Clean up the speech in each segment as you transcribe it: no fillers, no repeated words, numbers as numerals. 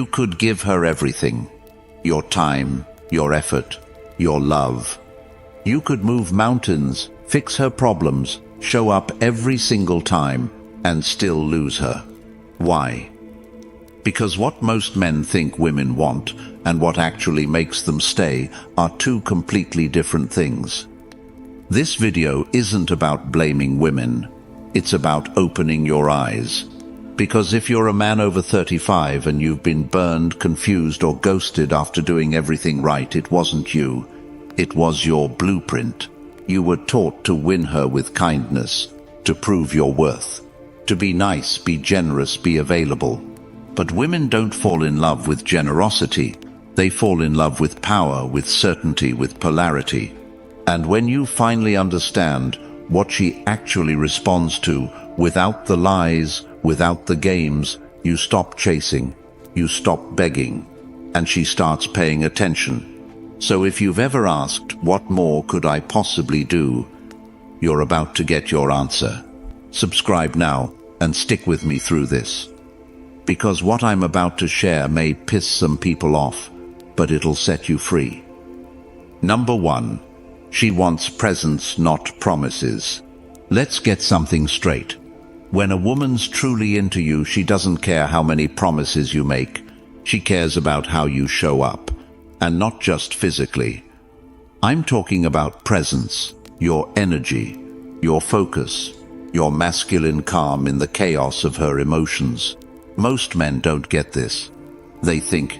You could give her everything. Your time, your effort, your love. You could move mountains, fix her problems, show up every single time, and still lose her. Why? Because what most men think women want, and what actually makes them stay, are two completely different things. This video isn't about blaming women. It's about opening your eyes. Because if you're a man over 35 and you've been burned, confused, or ghosted after doing everything right, it wasn't you. It was your blueprint. You were taught to win her with kindness, to prove your worth, to be nice, be generous, be available. But women don't fall in love with generosity. They fall in love with power, with certainty, with polarity. And when you finally understand what she actually responds to, without the lies, without the games, you stop chasing, you stop begging, and she starts paying attention. So if you've ever asked, what more could I possibly do? You're about to get your answer. Subscribe now and stick with me through this. Because what I'm about to share may piss some people off, but it'll set you free. Number 1. She wants presents, not promises. Let's get something straight. When a woman's truly into you, she doesn't care how many promises you make. She cares about how you show up. And not just physically. I'm talking about presence, your energy, your focus, your masculine calm in the chaos of her emotions. Most men don't get this. They think,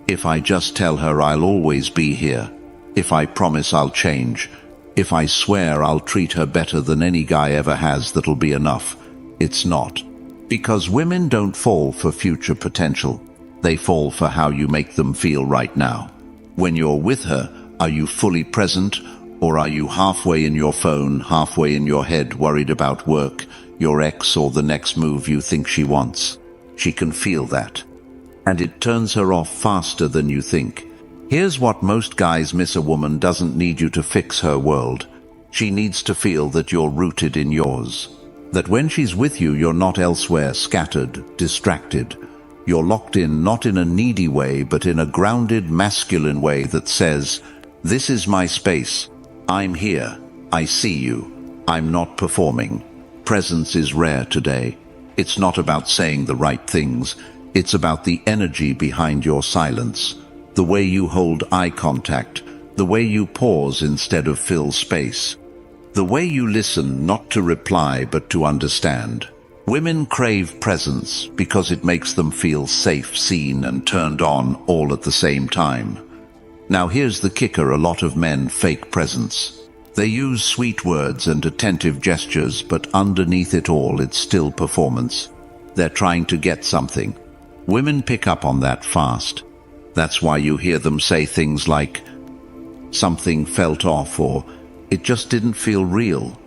if I just tell her I'll always be here, if I promise I'll change, if I swear I'll treat her better than any guy ever has, that'll be enough. It's not. Because women don't fall for future potential. They fall for how you make them feel right now. When you're with her, are you fully present, or are you halfway in your phone, halfway in your head, worried about work, your ex, or the next move you think she wants? She can feel that. And it turns her off faster than you think. Here's what most guys miss: a woman doesn't need you to fix her world. She needs to feel that you're rooted in yours. That when she's with you, you're not elsewhere, scattered, distracted. You're locked in, not in a needy way, but in a grounded, masculine way that says, this is my space. I'm here. I see you. I'm not performing. Presence is rare today. It's not about saying the right things. It's about the energy behind your silence. The way you hold eye contact. The way you pause instead of fill space. The way you listen, not to reply, but to understand. Women crave presence because it makes them feel safe, seen, and turned on all at the same time. Now here's the kicker: a lot of men fake presence. They use sweet words and attentive gestures, but underneath it all, it's still performance. They're trying to get something. Women pick up on that fast. That's why you hear them say things like, something felt off, or it just didn't feel real.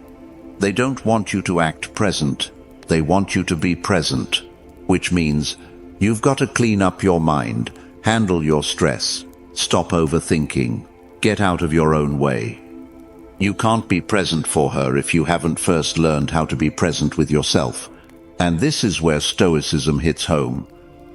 They don't want you to act present. They want you to be present, which means you've got to clean up your mind, handle your stress, stop overthinking, get out of your own way. You can't be present for her if you haven't first learned how to be present with yourself. And this is where Stoicism hits home.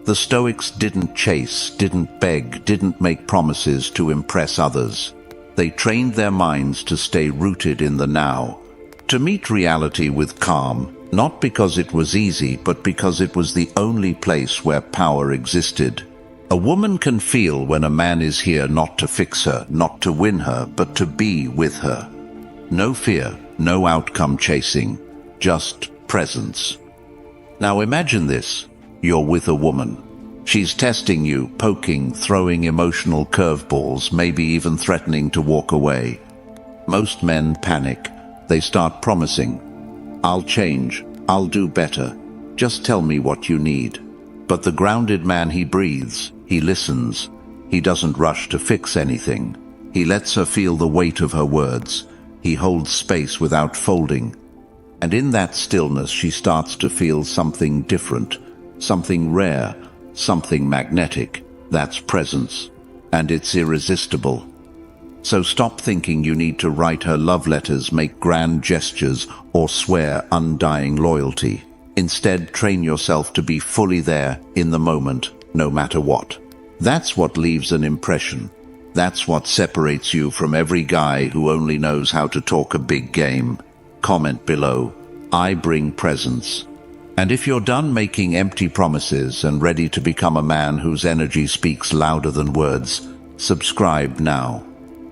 The Stoics didn't chase, didn't beg, didn't make promises to impress others. They trained their minds to stay rooted in the now, to meet reality with calm, not because it was easy, but because it was the only place where power existed. A woman can feel when a man is here not to fix her, not to win her, but to be with her. No fear, no outcome chasing, just presence. Now imagine this. You're with a woman. She's testing you, poking, throwing emotional curveballs, maybe even threatening to walk away. Most men panic. They start promising, I'll change, I'll do better, just tell me what you need. But the grounded man, he breathes, he listens, he doesn't rush to fix anything. He lets her feel the weight of her words. He holds space without folding. And in that stillness, she starts to feel something different, something rare, something magnetic. That's presence. And it's irresistible. So stop thinking you need to write her love letters, make grand gestures, or swear undying loyalty. Instead, train yourself to be fully there, in the moment, no matter what. That's what leaves an impression. That's what separates you from every guy who only knows how to talk a big game. Comment below. I bring presence. And if you're done making empty promises and ready to become a man whose energy speaks louder than words, subscribe now.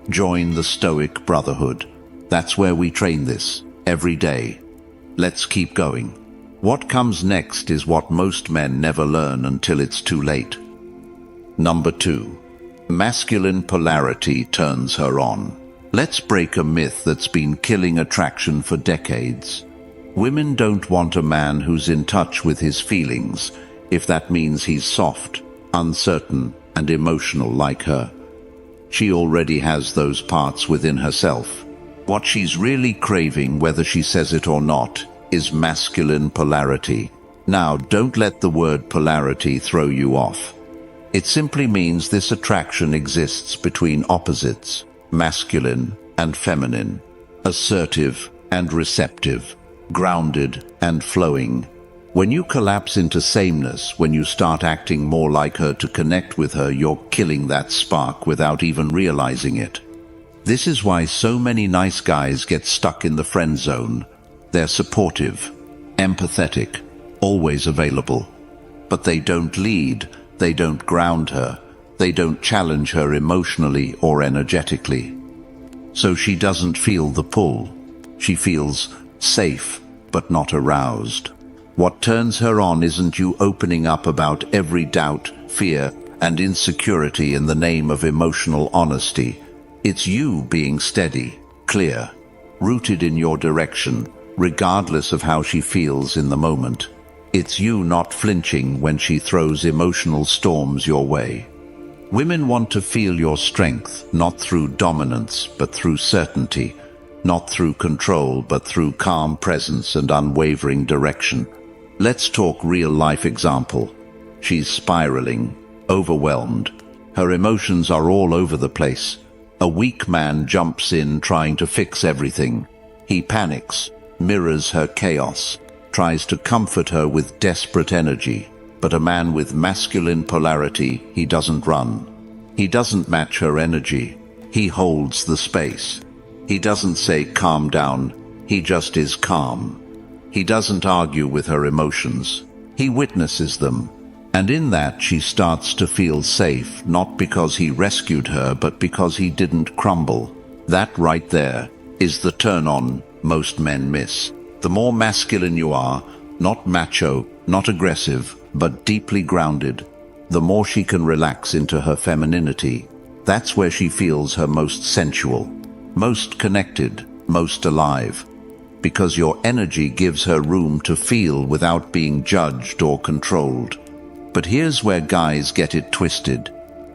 Join the Stoic Brotherhood. That's where we train this, every day. Let's keep going. What comes next is what most men never learn until it's too late. Number 2. Masculine polarity turns her on. Let's break a myth that's been killing attraction for decades. Women don't want a man who's in touch with his feelings, if that means he's soft, uncertain, and emotional like her. She already has those parts within herself. What she's really craving, whether she says it or not, is masculine polarity. Now, don't let the word polarity throw you off. It simply means this attraction exists between opposites, masculine and feminine, assertive and receptive, grounded and flowing. When you collapse into sameness, when you start acting more like her to connect with her, you're killing that spark without even realizing it. This is why so many nice guys get stuck in the friend zone. They're supportive, empathetic, always available. But they don't lead, they don't ground her, they don't challenge her emotionally or energetically. So she doesn't feel the pull. She feels safe, but not aroused. What turns her on isn't you opening up about every doubt, fear, and insecurity in the name of emotional honesty. It's you being steady, clear, rooted in your direction, regardless of how she feels in the moment. It's you not flinching when she throws emotional storms your way. Women want to feel your strength, not through dominance, but through certainty. Not through control, but through calm presence and unwavering direction. Let's talk real-life example. She's spiraling, overwhelmed. Her emotions are all over the place. A weak man jumps in trying to fix everything. He panics, mirrors her chaos, tries to comfort her with desperate energy. But a man with masculine polarity, he doesn't run. He doesn't match her energy. He holds the space. He doesn't say calm down, he just is calm. He doesn't argue with her emotions. He witnesses them. And in that she starts to feel safe, not because he rescued her, but because he didn't crumble. That right there is the turn-on most men miss. The more masculine you are, not macho, not aggressive, but deeply grounded, the more she can relax into her femininity. That's where she feels her most sensual, most connected, most alive. Because your energy gives her room to feel without being judged or controlled. But here's where guys get it twisted.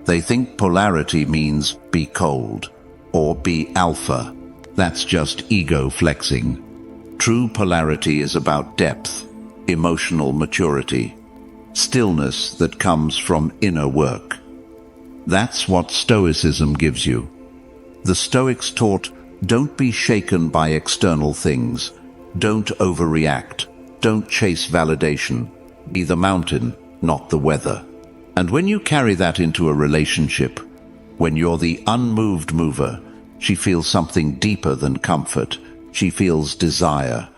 They think polarity means be cold or be alpha. That's just ego flexing. True polarity is about depth, emotional maturity, stillness that comes from inner work. That's what Stoicism gives you. The Stoics taught, don't be shaken by external things. Don't overreact. Don't chase validation. Be the mountain, not the weather. And when you carry that into a relationship, when you're the unmoved mover, she feels something deeper than comfort. She feels desire.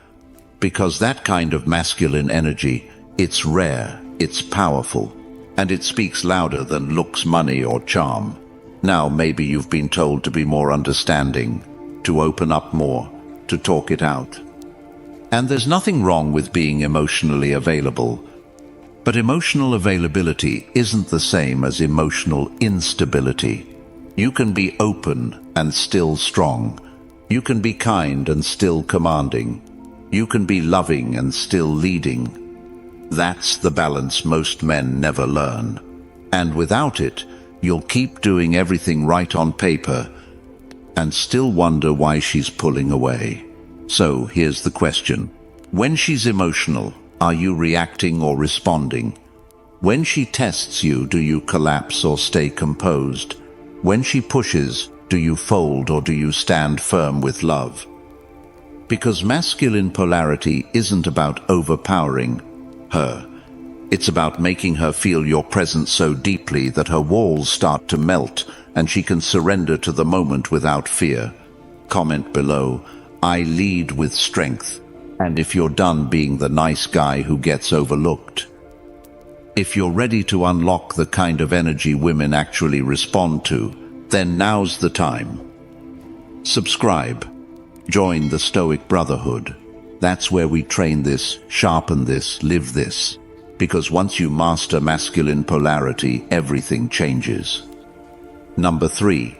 Because that kind of masculine energy, it's rare, it's powerful, and it speaks louder than looks, money, or charm. Now maybe you've been told to be more understanding, to open up more, to talk it out. And there's nothing wrong with being emotionally available. But emotional availability isn't the same as emotional instability. You can be open and still strong. You can be kind and still commanding. You can be loving and still leading. That's the balance most men never learn. And without it, you'll keep doing everything right on paper and still wonder why she's pulling away. So here's the question. When she's emotional, are you reacting or responding? When she tests you, do you collapse or stay composed? When she pushes, do you fold or do you stand firm with love? Because masculine polarity isn't about overpowering her. It's about making her feel your presence so deeply that her walls start to melt and she can surrender to the moment without fear. Comment below, I lead with strength. And if you're done being the nice guy who gets overlooked. If you're ready to unlock the kind of energy women actually respond to, then now's the time. Subscribe. Join the Stoic Brotherhood. That's where we train this, sharpen this, live this. Because once you master masculine polarity, everything changes. Number 3.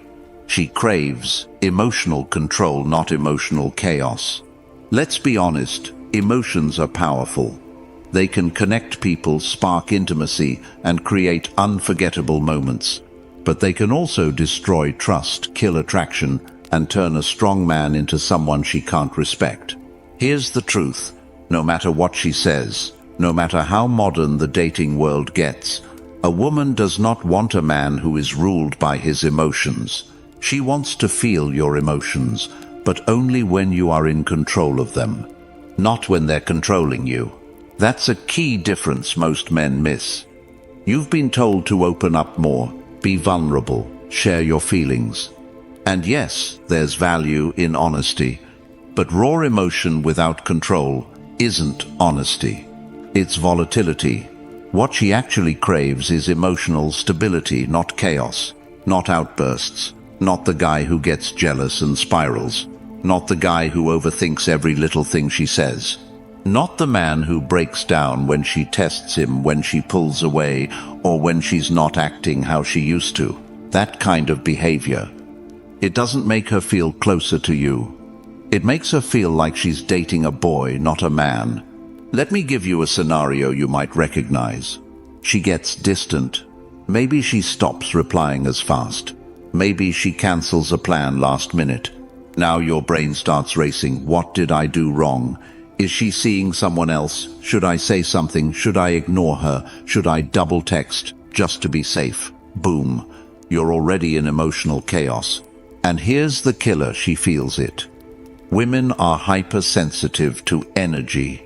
She craves emotional control, not emotional chaos. Let's be honest, emotions are powerful. They can connect people, spark intimacy, and create unforgettable moments. But they can also destroy trust, kill attraction, and turn a strong man into someone she can't respect. Here's the truth. No matter what she says, no matter how modern the dating world gets, a woman does not want a man who is ruled by his emotions. She wants to feel your emotions, but only when you are in control of them, not when they're controlling you. That's a key difference most men miss. You've been told to open up more, be vulnerable, share your feelings. And yes, there's value in honesty, but raw emotion without control isn't honesty. It's volatility. What she actually craves is emotional stability, not chaos, not outbursts, not the guy who gets jealous and spirals, not the guy who overthinks every little thing she says, not the man who breaks down when she tests him, when she pulls away, or when she's not acting how she used to. That kind of behavior. It doesn't make her feel closer to you. It makes her feel like she's dating a boy, not a man. Let me give you a scenario you might recognize. She gets distant. Maybe she stops replying as fast. Maybe she cancels a plan last minute. Now your brain starts racing. What did I do wrong? Is she seeing someone else? Should I say something? Should I ignore her? Should I double text just to be safe? Boom. You're already in emotional chaos. And here's the killer, she feels it. Women are hypersensitive to energy.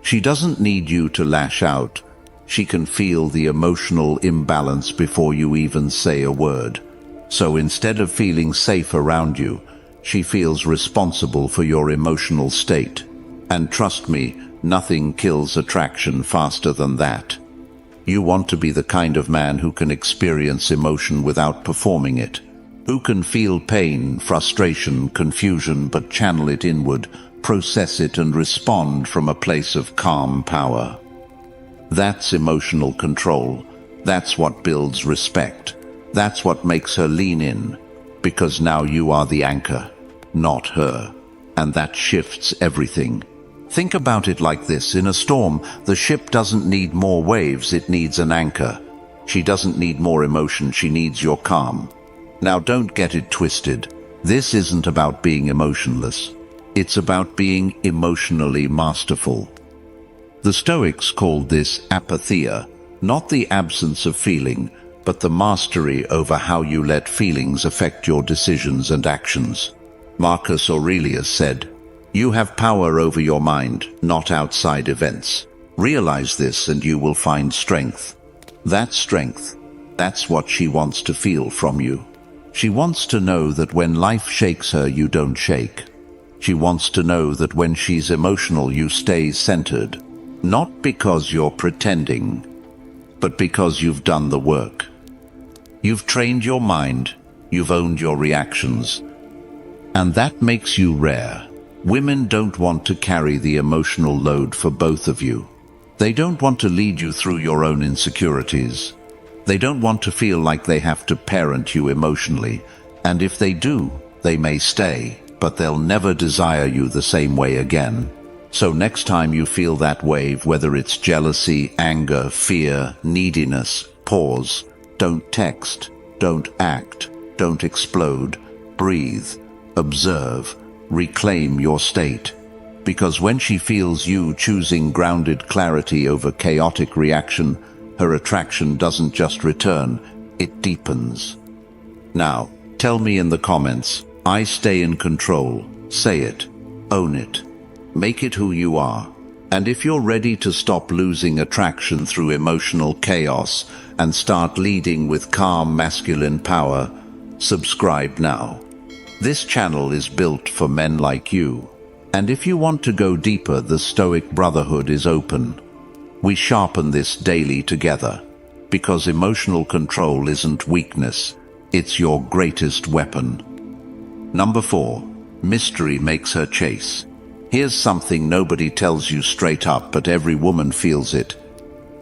She doesn't need you to lash out. She can feel the emotional imbalance before you even say a word. So instead of feeling safe around you, she feels responsible for your emotional state. And trust me, nothing kills attraction faster than that. You want to be the kind of man who can experience emotion without performing it, who can feel pain, frustration, confusion, but channel it inward, process it and respond from a place of calm power. That's emotional control. That's what builds respect. That's what makes her lean in, because now you are the anchor, not her. And that shifts everything. Think about it like this. In a storm, the ship doesn't need more waves, it needs an anchor. She doesn't need more emotion, she needs your calm. Now don't get it twisted. This isn't about being emotionless. It's about being emotionally masterful. The Stoics called this apatheia, not the absence of feeling, but the mastery over how you let feelings affect your decisions and actions. Marcus Aurelius said, "You have power over your mind, not outside events. Realize this and you will find strength." That strength, that's what she wants to feel from you. She wants to know that when life shakes her, you don't shake. She wants to know that when she's emotional, you stay centered. Not because you're pretending, but because you've done the work. You've trained your mind, you've owned your reactions. And that makes you rare. Women don't want to carry the emotional load for both of you. They don't want to lead you through your own insecurities. They don't want to feel like they have to parent you emotionally. And if they do, they may stay, but they'll never desire you the same way again. So next time you feel that wave, whether it's jealousy, anger, fear, neediness, pause. Don't text, don't act, don't explode. Breathe, observe, reclaim your state. Because when she feels you choosing grounded clarity over chaotic reaction, her attraction doesn't just return, it deepens. Now, tell me in the comments, I stay in control. Say it. Own it. Make it who you are. And if you're ready to stop losing attraction through emotional chaos and start leading with calm masculine power, subscribe now. This channel is built for men like you. And if you want to go deeper, the Stoic Brotherhood is open. We sharpen this daily together, because emotional control isn't weakness, it's your greatest weapon. Number 4. Mystery makes her chase. Here's something nobody tells you straight up, but every woman feels it.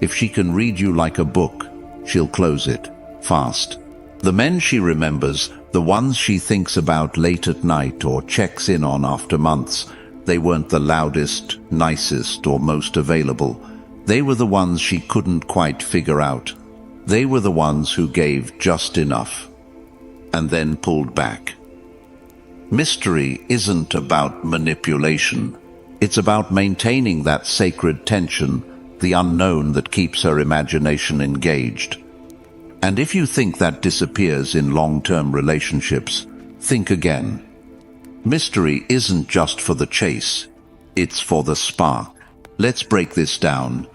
If she can read you like a book, she'll close it fast. The men she remembers, the ones she thinks about late at night or checks in on after months, they weren't the loudest, nicest, or most available. They were the ones she couldn't quite figure out. They were the ones who gave just enough and then pulled back. Mystery isn't about manipulation. It's about maintaining that sacred tension, the unknown that keeps her imagination engaged. And if you think that disappears in long-term relationships, think again. Mystery isn't just for the chase, it's for the spark. Let's break this down.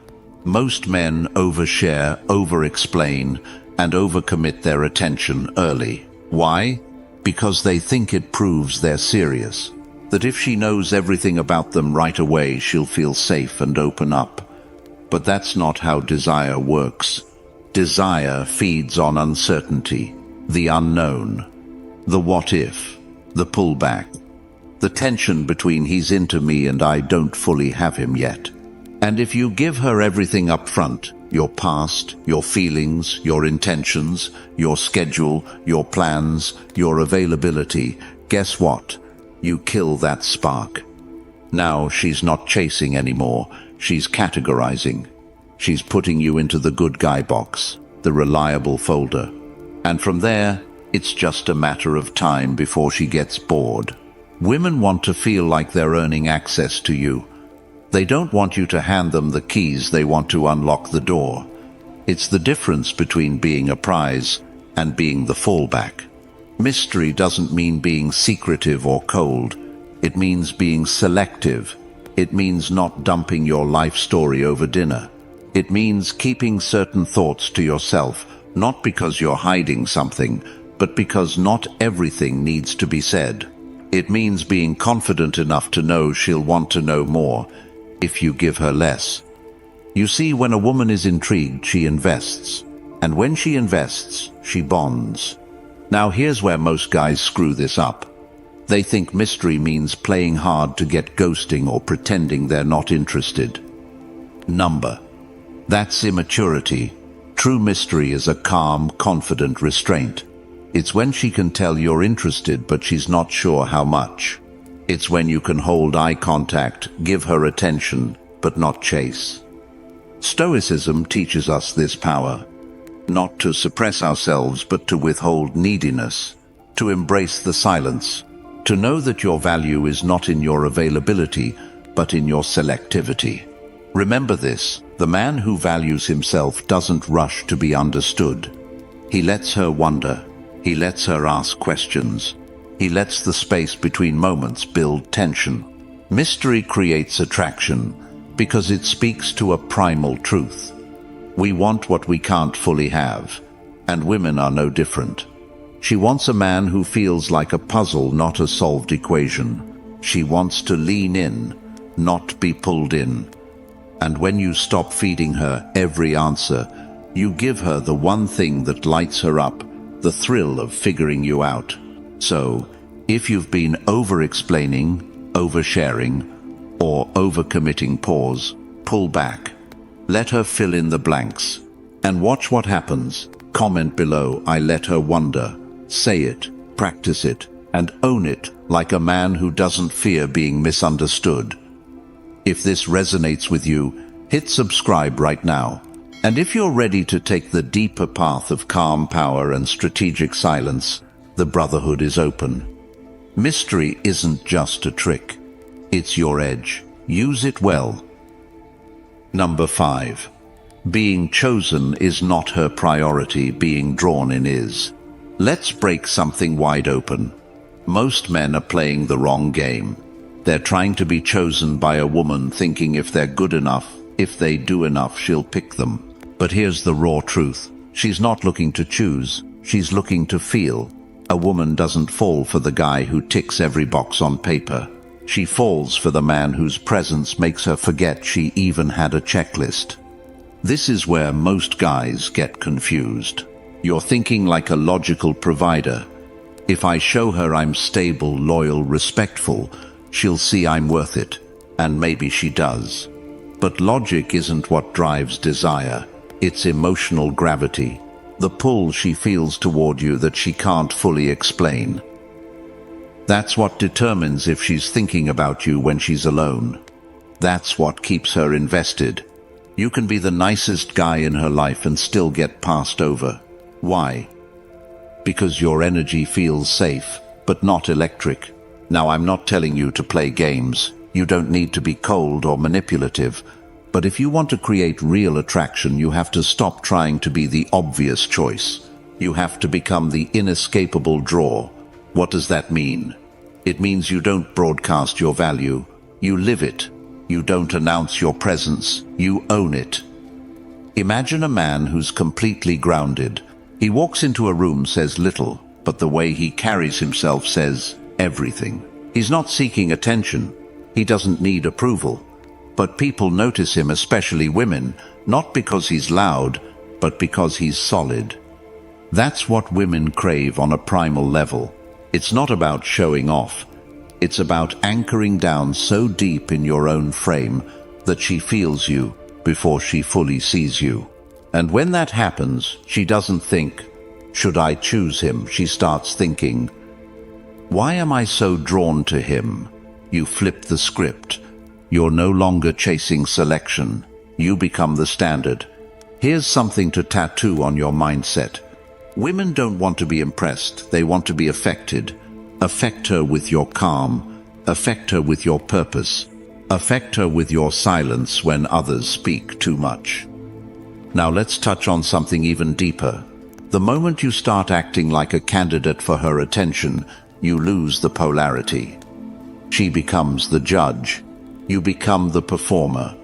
Most men overshare, over-explain, and overcommit their attention early. Why? Because they think it proves they're serious. That if she knows everything about them right away, she'll feel safe and open up. But that's not how desire works. Desire feeds on uncertainty, the unknown, the what if, the pullback, the tension between he's into me and I don't fully have him yet. And if you give her everything up front, your past, your feelings, your intentions, your schedule, your plans, your availability, guess what? You kill that spark. Now she's not chasing anymore, she's categorizing. She's putting you into the good guy box, the reliable folder. And from there, it's just a matter of time before she gets bored. Women want to feel like they're earning access to you. They don't want you to hand them the keys, they want to unlock the door. It's the difference between being a prize and being the fallback. Mystery doesn't mean being secretive or cold. It means being selective. It means not dumping your life story over dinner. It means keeping certain thoughts to yourself, not because you're hiding something, but because not everything needs to be said. It means being confident enough to know she'll want to know more if you give her less. You see, when a woman is intrigued, she invests. And when she invests, she bonds. Now here's where most guys screw this up. They think mystery means playing hard to get ghosting or pretending they're not interested. That's immaturity. True mystery is a calm, confident restraint. It's when she can tell you're interested but she's not sure how much. It's when you can hold eye contact, give her attention, but not chase. Stoicism teaches us this power. Not to suppress ourselves, but to withhold neediness. To embrace the silence. To know that your value is not in your availability, but in your selectivity. Remember this, the man who values himself doesn't rush to be understood. He lets her wonder. He lets her ask questions. He lets the space between moments build tension. Mystery creates attraction because it speaks to a primal truth. We want what we can't fully have, and women are no different. She wants a man who feels like a puzzle, not a solved equation. She wants to lean in, not be pulled in. And when you stop feeding her every answer, you give her the one thing that lights her up, the thrill of figuring you out. So, if you've been over-explaining, oversharing, or over-committing, pause, pull back. Let her fill in the blanks. And watch what happens. Comment below, I let her wonder. Say it, practice it, and own it like a man who doesn't fear being misunderstood. If this resonates with you, hit subscribe right now. And if you're ready to take the deeper path of calm power and strategic silence, the Brotherhood is open. Mystery isn't just a trick. It's your edge. Use it well. 5. Being chosen is not her priority, being drawn in is. Let's break something wide open. Most men are playing the wrong game. They're trying to be chosen by a woman, thinking if they're good enough, if they do enough, she'll pick them. But here's the raw truth. She's not looking to choose, she's looking to feel. A woman doesn't fall for the guy who ticks every box on paper. She falls for the man whose presence makes her forget she even had a checklist. This is where most guys get confused. You're thinking like a logical provider. If I show her I'm stable, loyal, respectful, she'll see I'm worth it. And maybe she does. But logic isn't what drives desire. It's emotional gravity. The pull she feels toward you that she can't fully explain. That's what determines if she's thinking about you when she's alone. That's what keeps her invested. You can be the nicest guy in her life and still get passed over. Why? Because your energy feels safe, but not electric. Now, I'm not telling you to play games. You don't need to be cold or manipulative. But if you want to create real attraction, you have to stop trying to be the obvious choice. You have to become the inescapable draw. What does that mean? It means you don't broadcast your value. You live it. You don't announce your presence. You own it. Imagine a man who's completely grounded. He walks into a room, says little, but the way he carries himself says everything. He's not seeking attention. He doesn't need approval. But people notice him, especially women, not because he's loud, but because he's solid. That's what women crave on a primal level. It's not about showing off. It's about anchoring down so deep in your own frame that she feels you before she fully sees you. And when that happens, she doesn't think, should I choose him? She starts thinking, why am I so drawn to him? You flip the script. You're no longer chasing selection. You become the standard. Here's something to tattoo on your mindset. Women don't want to be impressed. They want to be affected. Affect her with your calm. Affect her with your purpose. Affect her with your silence when others speak too much. Now let's touch on something even deeper. The moment you start acting like a candidate for her attention, you lose the polarity. She becomes the judge. You become the performer.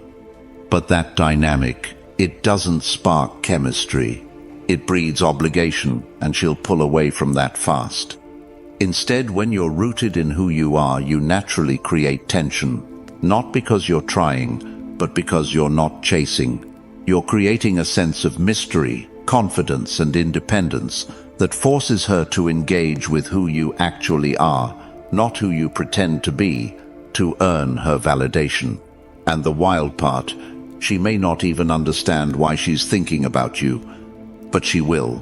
But that dynamic, it doesn't spark chemistry. It breeds obligation, and she'll pull away from that fast. Instead, when you're rooted in who you are, you naturally create tension. Not because you're trying, but because you're not chasing. You're creating a sense of mystery, confidence, and independence that forces her to engage with who you actually are, not who you pretend to be, to earn her validation. And the wild part, she may not even understand why she's thinking about you, but she will,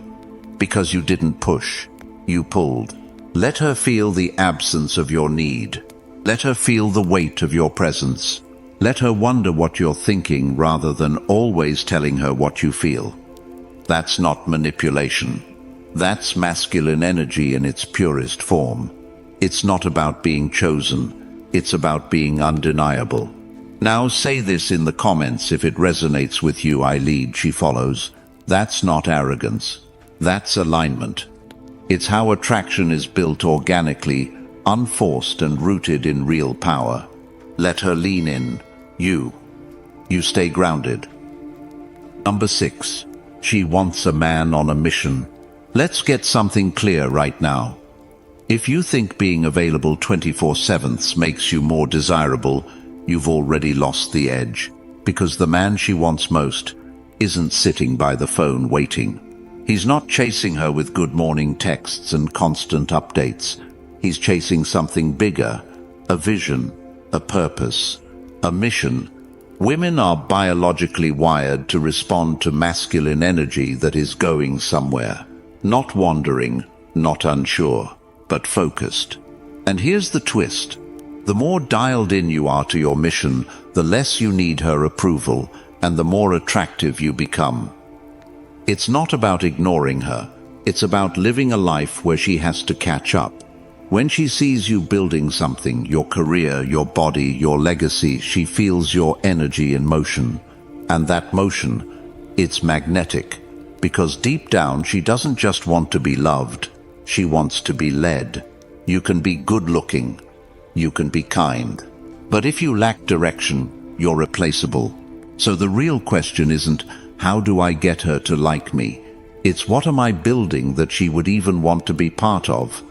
because you didn't push, you pulled. Let her feel the absence of your need. Let her feel the weight of your presence. Let her wonder what you're thinking rather than always telling her what you feel. That's not manipulation. That's masculine energy in its purest form. It's not about being chosen. It's about being undeniable. Now say this in the comments if it resonates with you. I lead, she follows. That's not arrogance. That's alignment. It's how attraction is built organically, unforced and rooted in real power. Let her lean in. You stay grounded. Number 6. She wants a man on a mission. Let's get something clear right now. If you think being available 24/7 makes you more desirable, you've already lost the edge, because the man she wants most isn't sitting by the phone waiting. He's not chasing her with good morning texts and constant updates. He's chasing something bigger, a vision, a purpose, a mission. Women are biologically wired to respond to masculine energy that is going somewhere. Not wandering, not unsure, but focused. And here's the twist. The more dialed in you are to your mission, the less you need her approval, and the more attractive you become. It's not about ignoring her. It's about living a life where she has to catch up. When she sees you building something, your career, your body, your legacy, she feels your energy in motion. And that motion, it's magnetic. Because deep down, she doesn't just want to be loved. She wants to be led. You can be good looking. you can be kind. But if you lack direction, you're replaceable. So the real question isn't, how do I get her to like me? It's, what am I building that she would even want to be part of?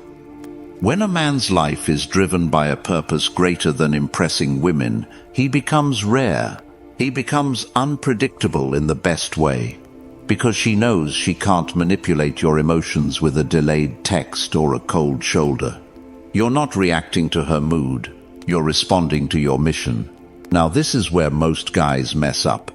When a man's life is driven by a purpose greater than impressing women, he becomes rare. He becomes unpredictable in the best way, because she knows she can't manipulate your emotions with a delayed text or a cold shoulder. You're not reacting to her mood, you're responding to your mission. Now this is where most guys mess up.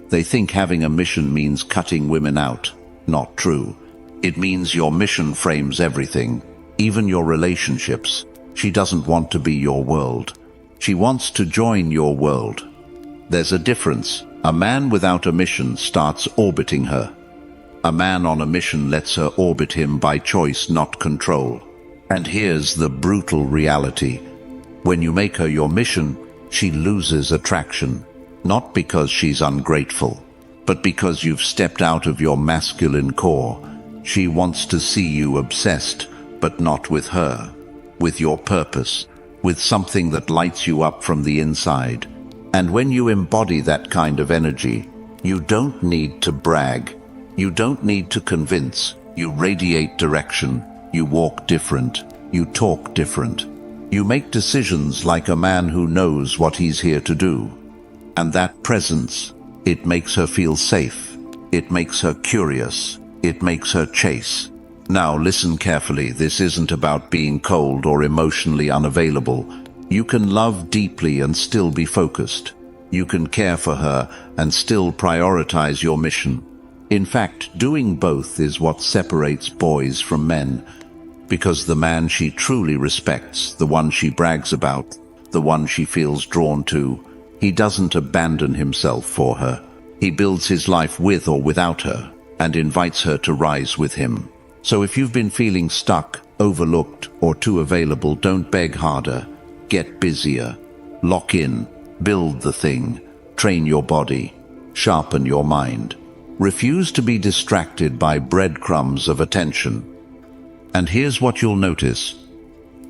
They think having a mission means cutting women out. Not true. It means your mission frames everything, even your relationships. She doesn't want to be your world. She wants to join your world. There's a difference. A man without a mission starts orbiting her. A man on a mission lets her orbit him by choice, not control. And here's the brutal reality. When you make her your mission, she loses attraction. Not because she's ungrateful, but because you've stepped out of your masculine core. She wants to see you obsessed, but not with her. With your purpose. With something that lights you up from the inside. And when you embody that kind of energy, you don't need to brag. You don't need to convince. You radiate direction. You walk different. You talk different. You make decisions like a man who knows what he's here to do. And that presence, it makes her feel safe. It makes her curious. It makes her chase. Now listen carefully. This isn't about being cold or emotionally unavailable. You can love deeply and still be focused. You can care for her and still prioritize your mission. In fact, doing both is what separates boys from men. Because the man she truly respects, the one she brags about, the one she feels drawn to, he doesn't abandon himself for her. He builds his life with or without her, and invites her to rise with him. So if you've been feeling stuck, overlooked, or too available, don't beg harder. Get busier. Lock in. Build the thing. Train your body. Sharpen your mind. Refuse to be distracted by breadcrumbs of attention. And here's what you'll notice.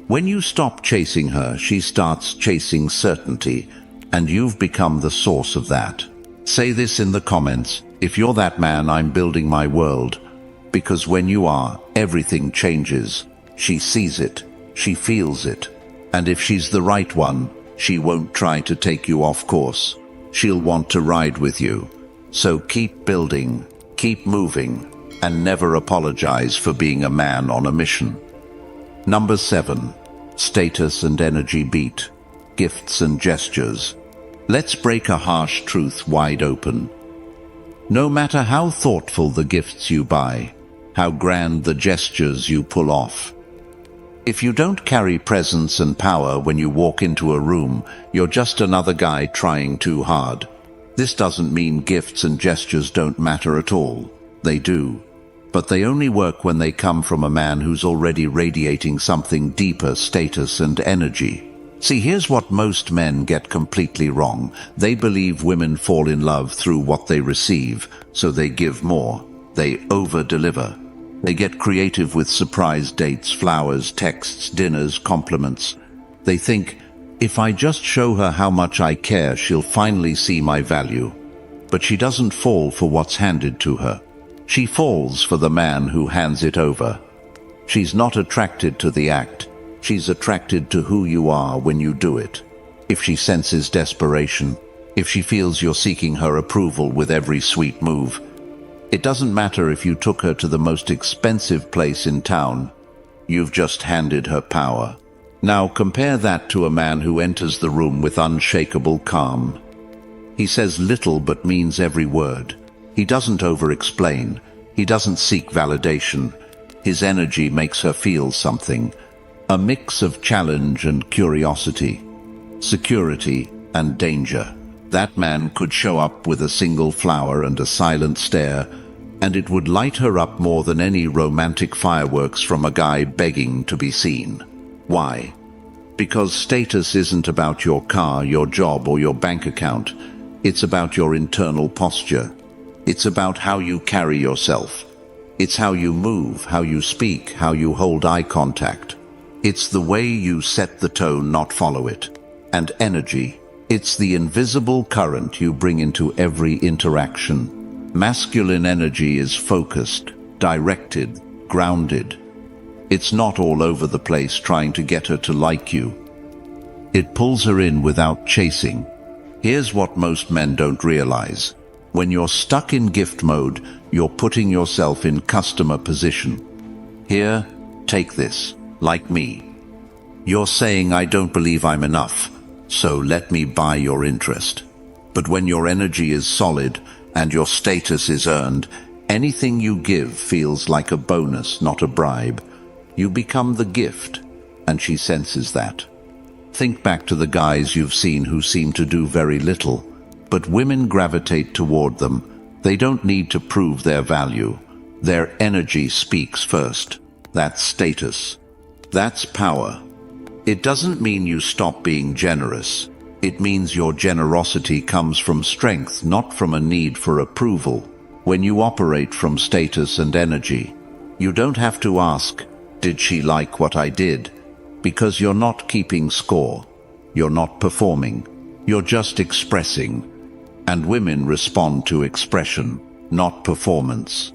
When you stop chasing her, she starts chasing certainty, and you've become the source of that. Say this in the comments. If you're that man, I'm building my world. Because when you are, everything changes. She sees it. She feels it. And if she's the right one, she won't try to take you off course. She'll want to ride with you. So keep building, keep moving, and never apologize for being a man on a mission. Number 7. Status and energy beat. Gifts and gestures. Let's break a harsh truth wide open. No matter how thoughtful the gifts you buy, how grand the gestures you pull off, if you don't carry presence and power when you walk into a room, you're just another guy trying too hard. This doesn't mean gifts and gestures don't matter at all. They do. But they only work when they come from a man who's already radiating something deeper: status and energy. See, here's what most men get completely wrong. They believe women fall in love through what they receive, so they give more. They over-deliver. They get creative with surprise dates, flowers, texts, dinners, compliments. They think, if I just show her how much I care, she'll finally see my value. But she doesn't fall for what's handed to her. She falls for the man who hands it over. She's not attracted to the act. She's attracted to who you are when you do it. If she senses desperation, if she feels you're seeking her approval with every sweet move, it doesn't matter if you took her to the most expensive place in town. You've just handed her power. Now compare that to a man who enters the room with unshakable calm. He says little but means every word. He doesn't over-explain. He doesn't seek validation. His energy makes her feel something. A mix of challenge and curiosity, security and danger. That man could show up with a single flower and a silent stare, and it would light her up more than any romantic fireworks from a guy begging to be seen. Why? Because status isn't about your car, your job, or your bank account. It's about your internal posture. It's about how you carry yourself. It's how you move, how you speak, how you hold eye contact. It's the way you set the tone, not follow it. And energy, it's the invisible current you bring into every interaction. Masculine energy is focused, directed, grounded. It's not all over the place trying to get her to like you. It pulls her in without chasing. Here's what most men don't realize. When you're stuck in gift mode, you're putting yourself in customer position. Here, take this, like me. You're saying, I don't believe I'm enough, so let me buy your interest. But when your energy is solid and your status is earned, anything you give feels like a bonus, not a bribe. You become the gift, and she senses that. Think back to the guys you've seen who seem to do very little, but women gravitate toward them. They don't need to prove their value. Their energy speaks first. That's status. That's power. It doesn't mean you stop being generous. It means your generosity comes from strength, not from a need for approval. When you operate from status and energy, you don't have to ask, did she like what I did? Because you're not keeping score. You're not performing. You're just expressing. And women respond to expression, not performance.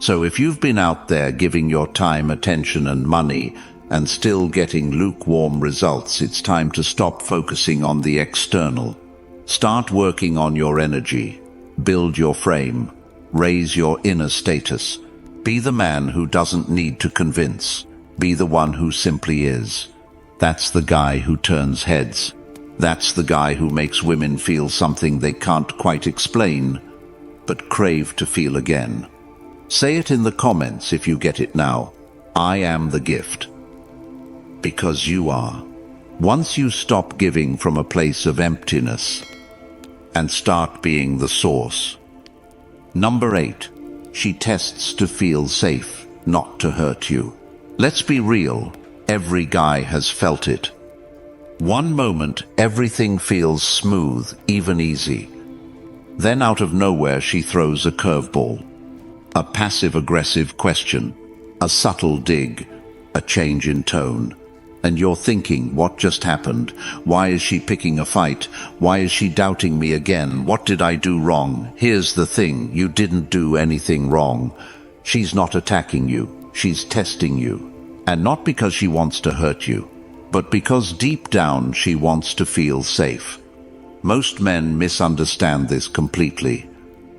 So if you've been out there giving your time, attention, and money, and still getting lukewarm results, it's time to stop focusing on the external. Start working on your energy. Build your frame. Raise your inner status. Be the man who doesn't need to convince. Be the one who simply is. That's the guy who turns heads. That's the guy who makes women feel something they can't quite explain, but crave to feel again. Say it in the comments if you get it now. I am the gift. Because you are. Once you stop giving from a place of emptiness and start being the source. Number 8. She tests to feel safe, not to hurt you. Let's be real. Every guy has felt it. One moment, everything feels smooth, even easy. Then out of nowhere, she throws a curveball. A passive-aggressive question, a subtle dig, a change in tone. And you're thinking, what just happened? Why is she picking a fight? Why is she doubting me again? What did I do wrong? Here's the thing, you didn't do anything wrong. She's not attacking you, she's testing you. And not because she wants to hurt you, but because deep down she wants to feel safe. Most men misunderstand this completely.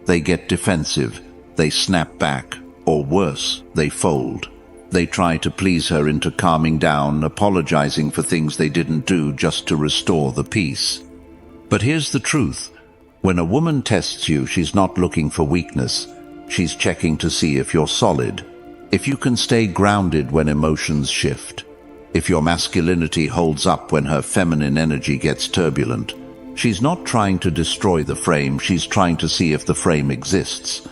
They get defensive, they snap back, or worse, they fold. They try to please her into calming down, apologizing for things they didn't do just to restore the peace. But here's the truth. When a woman tests you, she's not looking for weakness. She's checking to see if you're solid, if you can stay grounded when emotions shift, if your masculinity holds up when her feminine energy gets turbulent. She's not trying to destroy the frame, she's trying to see if the frame exists.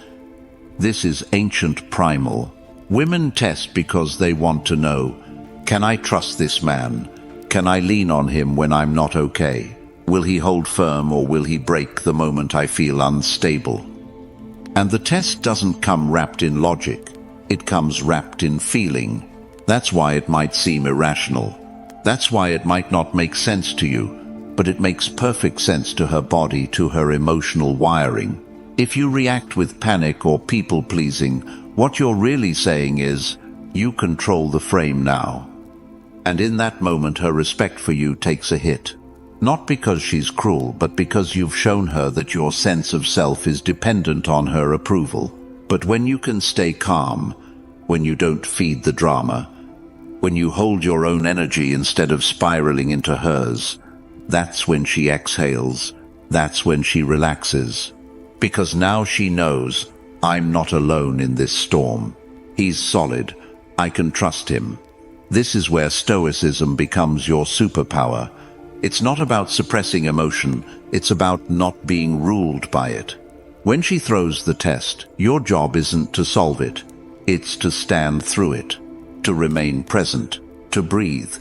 This is ancient primal. Women test because they want to know, can I trust this man? Can I lean on him when I'm not okay? Will he hold firm or will he break the moment I feel unstable? And the test doesn't come wrapped in logic. It comes wrapped in feeling. That's why it might seem irrational. That's why it might not make sense to you, but it makes perfect sense to her body, to her emotional wiring. If you react with panic or people-pleasing, what you're really saying is, you control the frame now. And in that moment, her respect for you takes a hit. Not because she's cruel, but because you've shown her that your sense of self is dependent on her approval. But when you can stay calm, when you don't feed the drama, when you hold your own energy instead of spiraling into hers, that's when she exhales, that's when she relaxes. Because now she knows, I'm not alone in this storm. He's solid. I can trust him. This is where Stoicism becomes your superpower. It's not about suppressing emotion, it's about not being ruled by it. When she throws the test, your job isn't to solve it. It's to stand through it, to remain present, to breathe,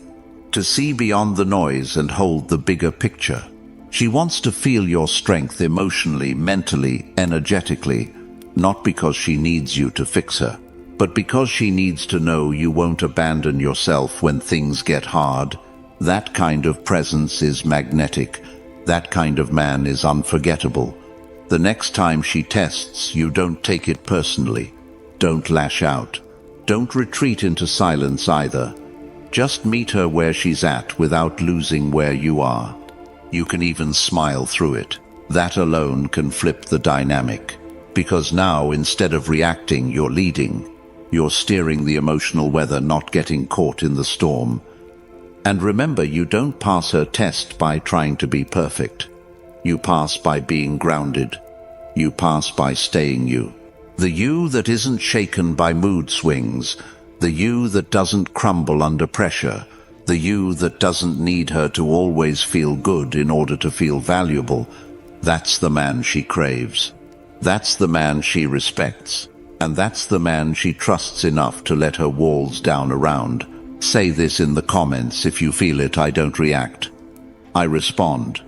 to see beyond the noise and hold the bigger picture. She wants to feel your strength emotionally, mentally, energetically, not because she needs you to fix her, but because she needs to know you won't abandon yourself when things get hard. That kind of presence is magnetic. That kind of man is unforgettable. The next time she tests you, don't take it personally. Don't lash out. Don't retreat into silence either. Just meet her where she's at without losing where you are. You can even smile through it. That alone can flip the dynamic. Because now, instead of reacting, you're leading. You're steering the emotional weather, not getting caught in the storm. And remember, you don't pass her test by trying to be perfect. You pass by being grounded. You pass by staying you. The you that isn't shaken by mood swings. The you that doesn't crumble under pressure. The you that doesn't need her to always feel good in order to feel valuable. That's the man she craves. That's the man she respects. And that's the man she trusts enough to let her walls down around. Say this in the comments if you feel it. I don't react. I respond.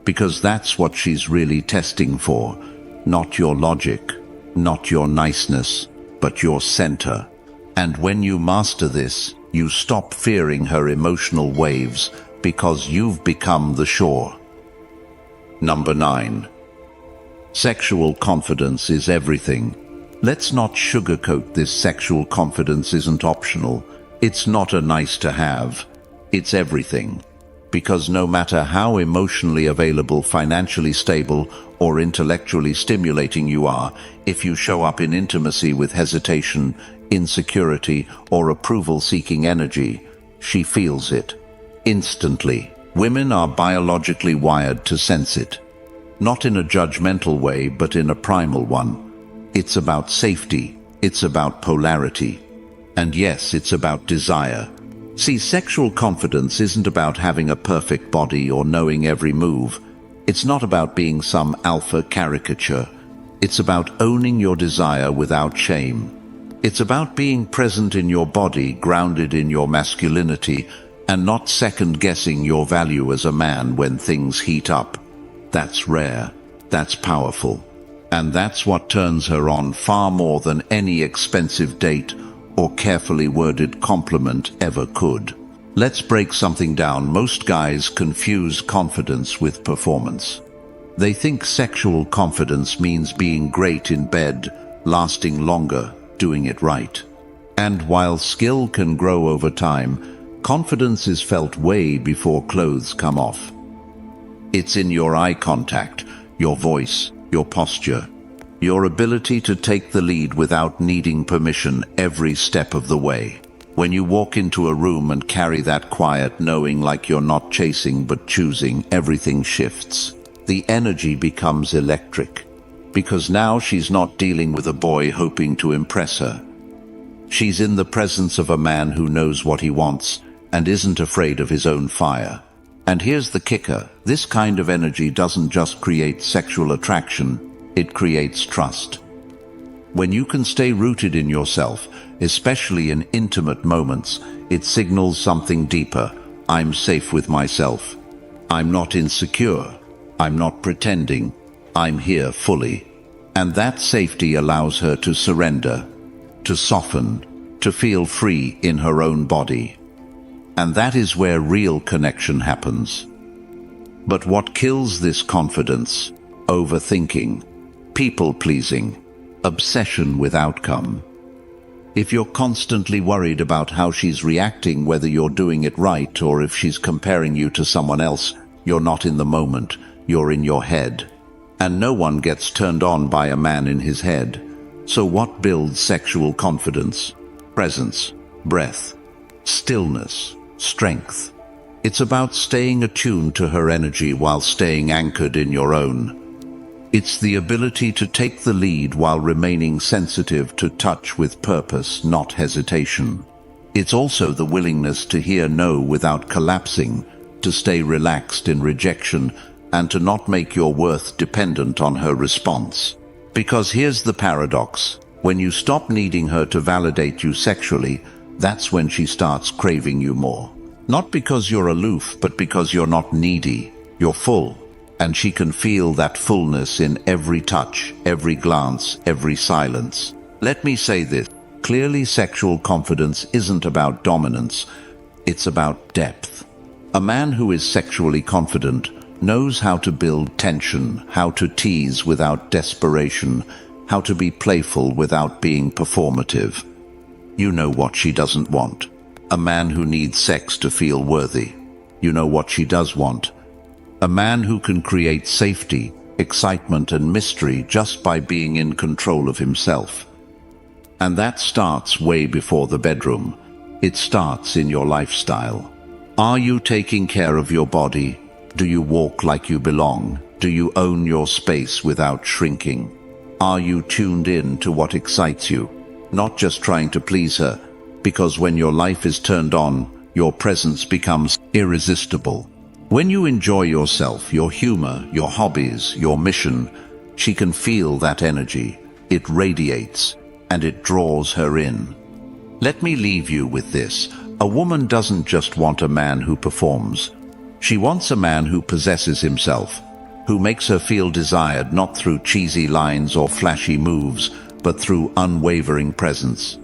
Because that's what she's really testing for. Not your logic, not your niceness, but your center. And when you master this, you stop fearing her emotional waves because you've become the shore. Number 9. Sexual confidence is everything. Let's not sugarcoat this. Sexual confidence isn't optional. It's not a nice to have. It's everything. Because no matter how emotionally available, financially stable, or intellectually stimulating you are, if you show up in intimacy with hesitation, insecurity, or approval-seeking energy, she feels it. Instantly. Women are biologically wired to sense it. Not in a judgmental way, but in a primal one. It's about safety. It's about polarity. And yes, it's about desire. See, sexual confidence isn't about having a perfect body or knowing every move. It's not about being some alpha caricature. It's about owning your desire without shame. It's about being present in your body, grounded in your masculinity, and not second-guessing your value as a man when things heat up. That's rare. That's powerful. And that's what turns her on far more than any expensive date or carefully worded compliment ever could. Let's break something down. Most guys confuse confidence with performance. They think sexual confidence means being great in bed, lasting longer, doing it right. And while skill can grow over time, confidence is felt way before clothes come off. It's in your eye contact, your voice, your posture, your ability to take the lead without needing permission every step of the way. When you walk into a room and carry that quiet knowing, like you're not chasing but choosing, everything shifts. The energy becomes electric. Because now she's not dealing with a boy hoping to impress her. She's in the presence of a man who knows what he wants and isn't afraid of his own fire. And here's the kicker. This kind of energy doesn't just create sexual attraction. It creates trust. When you can stay rooted in yourself, especially in intimate moments, it signals something deeper. I'm safe with myself. I'm not insecure. I'm not pretending. I'm here fully. And that safety allows her to surrender, to soften, to feel free in her own body. And that is where real connection happens. But what kills this confidence? Overthinking, people-pleasing, obsession with outcome. If you're constantly worried about how she's reacting, whether you're doing it right or if she's comparing you to someone else, you're not in the moment, you're in your head. And no one gets turned on by a man in his head. So what builds sexual confidence? Presence, breath, stillness, strength. It's about staying attuned to her energy while staying anchored in your own. It's the ability to take the lead while remaining sensitive to touch with purpose, not hesitation. It's also the willingness to hear no without collapsing, to stay relaxed in rejection, and to not make your worth dependent on her response. Because here's the paradox. When you stop needing her to validate you sexually, that's when she starts craving you more. Not because you're aloof, but because you're not needy. You're full. And she can feel that fullness in every touch, every glance, every silence. Let me say this. Clearly, sexual confidence isn't about dominance, it's about depth. A man who is sexually confident knows how to build tension, how to tease without desperation, how to be playful without being performative. You know what she doesn't want. A man who needs sex to feel worthy. You know what she does want. A man who can create safety, excitement and mystery just by being in control of himself. And that starts way before the bedroom. It starts in your lifestyle. Are you taking care of your body? Do you walk like you belong? Do you own your space without shrinking? Are you tuned in to what excites you? Not just trying to please her, because when your life is turned on, your presence becomes irresistible. When you enjoy yourself, your humor, your hobbies, your mission, she can feel that energy. It radiates, and it draws her in. Let me leave you with this. A woman doesn't just want a man who performs. She wants a man who possesses himself, who makes her feel desired not through cheesy lines or flashy moves, but through unwavering presence.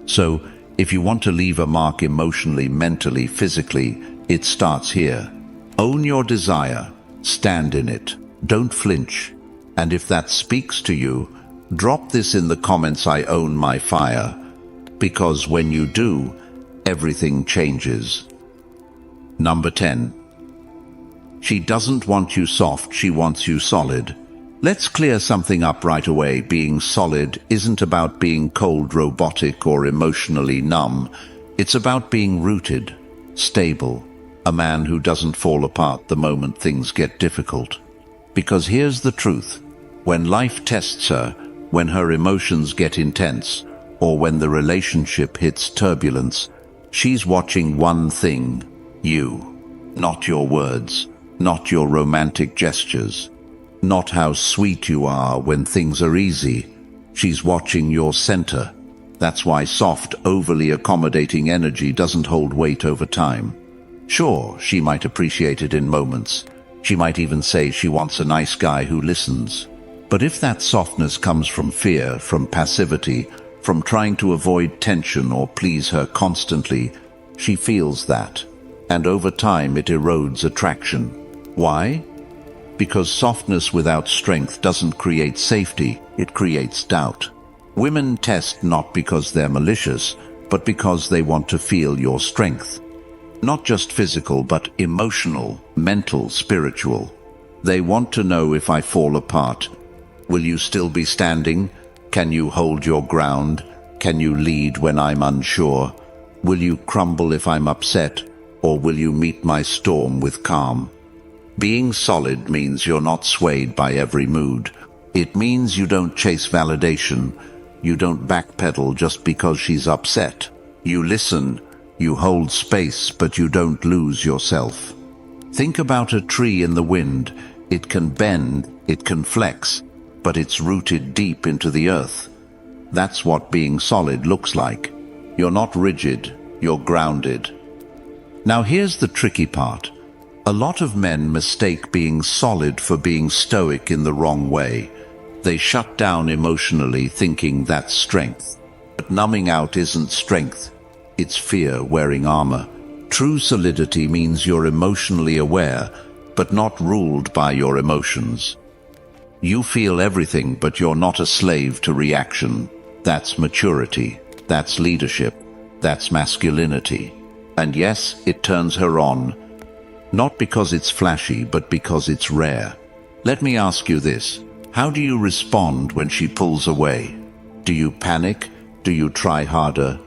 So, if you want to leave a mark emotionally, mentally, physically, it starts here. Own your desire, stand in it, don't flinch. And if that speaks to you, drop this in the comments: I own my fire. Because when you do, everything changes. Number 10. She doesn't want you soft, she wants you solid. Let's clear something up right away. Being solid isn't about being cold, robotic, or emotionally numb. It's about being rooted, stable, a man who doesn't fall apart the moment things get difficult. Because here's the truth. When life tests her, when her emotions get intense, or when the relationship hits turbulence, she's watching one thing: you. Not your words, not your romantic gestures, not how sweet you are when things are easy. She's watching your center. That's why soft, overly accommodating energy doesn't hold weight over time. Sure, she might appreciate it in moments. She might even say she wants a nice guy who listens. But if that softness comes from fear, from passivity, from trying to avoid tension or please her constantly, she feels that. And over time it erodes attraction. Why? Because softness without strength doesn't create safety, it creates doubt. Women test not because they're malicious, but because they want to feel your strength. Not just physical, but emotional, mental, spiritual. They want to know: if I fall apart, will you still be standing? Can you hold your ground? Can you lead when I'm unsure? Will you crumble if I'm upset? Or will you meet my storm with calm? Being solid means you're not swayed by every mood. It means you don't chase validation. You don't backpedal just because she's upset. You listen, you hold space, but you don't lose yourself. Think about a tree in the wind. It can bend, it can flex, but it's rooted deep into the earth. That's what being solid looks like. You're not rigid, you're grounded. Now here's the tricky part. A lot of men mistake being solid for being stoic in the wrong way. They shut down emotionally, thinking that's strength. But numbing out isn't strength. It's fear wearing armor. True solidity means you're emotionally aware, but not ruled by your emotions. You feel everything, but you're not a slave to reaction. That's maturity. That's leadership. That's masculinity. And yes, it turns her on. Not because it's flashy, but because it's rare. Let me ask you this. How do you respond when she pulls away? Do you panic? Do you try harder?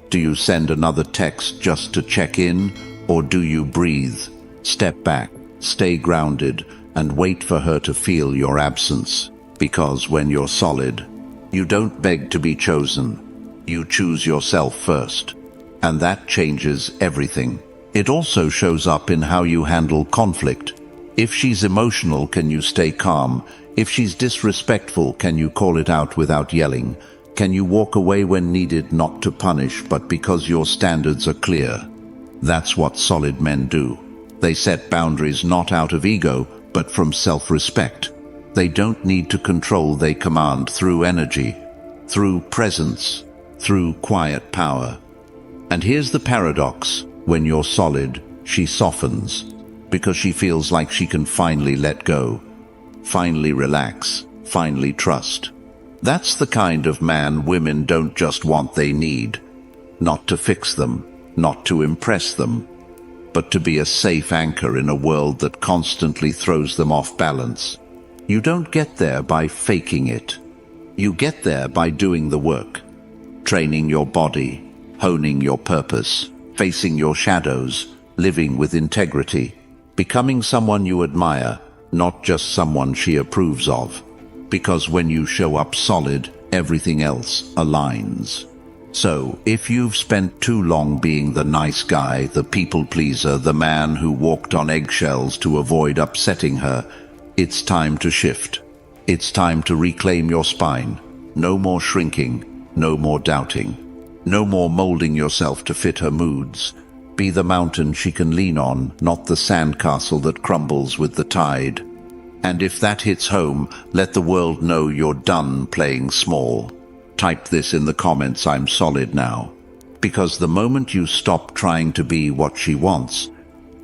Do you send another text just to check in? Or do you breathe, step back, stay grounded, and wait for her to feel your absence? Because when you're solid, you don't beg to be chosen. You choose yourself first. And that changes everything. It also shows up in how you handle conflict. If she's emotional, can you stay calm? If she's disrespectful, can you call it out without yelling? Can you walk away when needed, not to punish, but because your standards are clear? That's what solid men do. They set boundaries not out of ego, but from self-respect. They don't need to control, they command through energy, through presence, through quiet power. And here's the paradox: when you're solid, she softens, because she feels like she can finally let go, finally relax, finally trust. That's the kind of man women don't just want, they need. Not to fix them, not to impress them, but to be a safe anchor in a world that constantly throws them off balance. You don't get there by faking it. You get there by doing the work. Training your body, honing your purpose, facing your shadows, living with integrity, becoming someone you admire, not just someone she approves of. Because when you show up solid, everything else aligns. So, if you've spent too long being the nice guy, the people pleaser, the man who walked on eggshells to avoid upsetting her, it's time to shift. It's time to reclaim your spine. No more shrinking, no more doubting. No more molding yourself to fit her moods. Be the mountain she can lean on, not the sandcastle that crumbles with the tide. And if that hits home, let the world know you're done playing small. Type this in the comments: I'm solid now. Because the moment you stop trying to be what she wants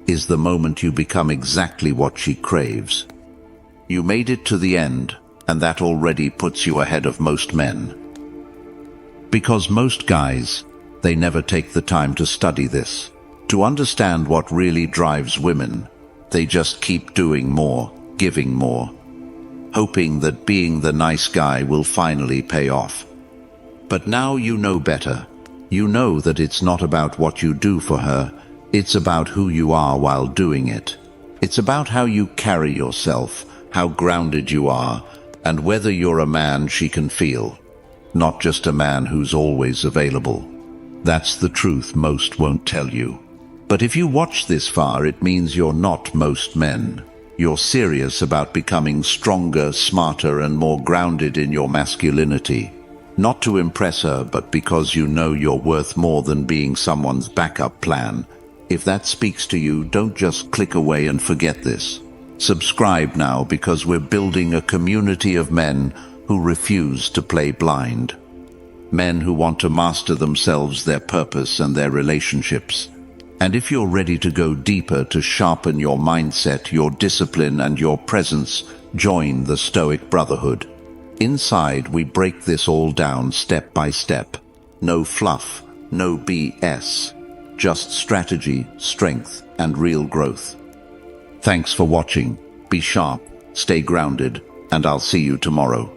is the moment you become exactly what she craves. You made it to the end, and that already puts you ahead of most men. Because most guys, they never take the time to study this, to understand what really drives women. They just keep doing more, giving more, hoping that being the nice guy will finally pay off. But now you know better. You know that it's not about what you do for her, it's about who you are while doing it. It's about how you carry yourself, how grounded you are, and whether you're a man she can feel, not just a man who's always available. That's the truth most won't tell you. But if you watch this far, it means you're not most men. You're serious about becoming stronger, smarter, and more grounded in your masculinity. Not to impress her, but because you know you're worth more than being someone's backup plan. If that speaks to you, don't just click away and forget this. Subscribe now, because we're building a community of men who refuse to play blind. Men who want to master themselves, their purpose, and their relationships. And if you're ready to go deeper, to sharpen your mindset, your discipline, and your presence, join the Stoic Brotherhood. Inside, we break this all down step by step. No fluff, no BS. Just strategy, strength, and real growth. Thanks for watching. Be sharp, stay grounded, and I'll see you tomorrow.